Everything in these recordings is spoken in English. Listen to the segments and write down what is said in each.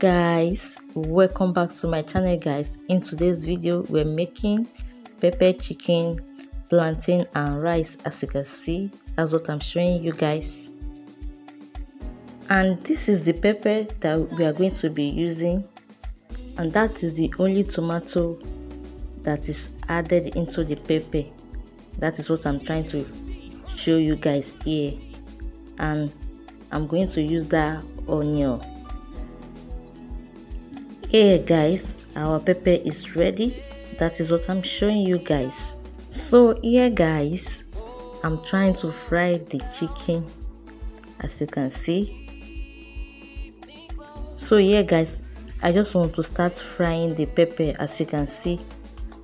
guys, welcome back to my channel guys. In today's video we're making pepper chicken, plantain and rice. As you can see, that's what I'm showing you guys. And this is the pepper that we are going to be using, and that is the only tomato that is added into the pepper. That is what I'm trying to show you guys here. And I'm going to use that onion. Here guys, our pepper is ready. That is what I'm showing you guys. So here guys, I'm trying to fry the chicken, as you can see. So here guys, I just want to start frying the pepper, as you can see.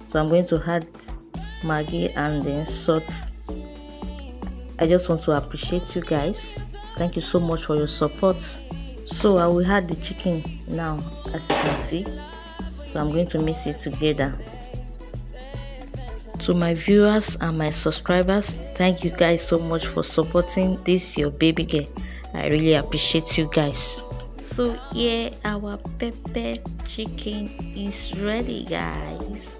So I'm going to add Maggie and then salt. I just want to appreciate you guys. Thank you so much for your support. So I will add the chicken now, as you can see. So I'm going to mix it together. To my viewers and my subscribers, thank you guys so much for supporting this your baby girl. I really appreciate you guys. So yeah, our pepper chicken is ready guys.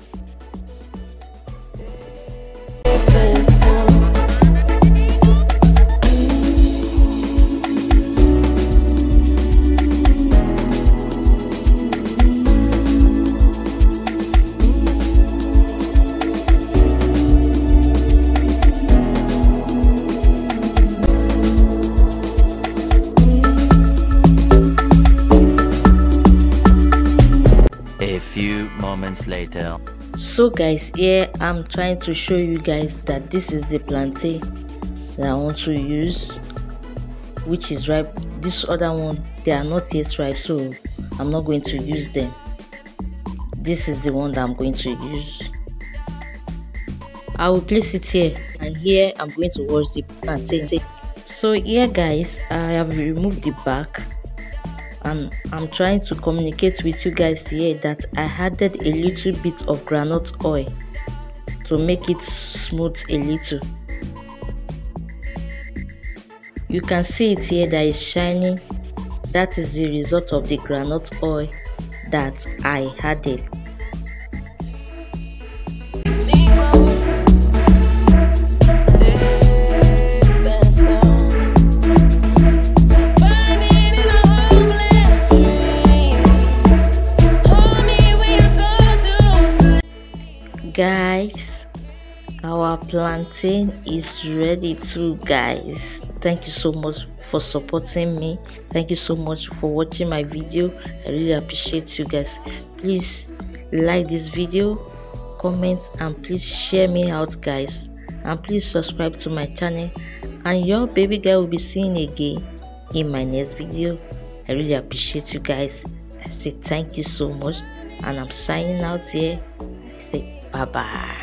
A few moments later. So guys, here I'm trying to show you guys that this is the plantain that I want to use, which is ripe. This other one, they are not yet ripe, so I'm not going to use them. This is the one that I'm going to use. I will place it here, and here I'm going to wash the plantain. So here guys, I have removed the back, and I'm trying to communicate with you guys here that I added a little bit of groundnut oil to make it smooth a little. You can see it here that is shiny. That is the result of the groundnut oil that I added. Guys, our plantain is ready too guys. Thank you so much for supporting me. Thank you so much for watching my video. I really appreciate you guys. Please like this video, comment, and please share me out guys, and please subscribe to my channel, and your baby girl will be seen again in my next video. I really appreciate you guys. I say thank you so much, and I'm signing out here. I say bye bye.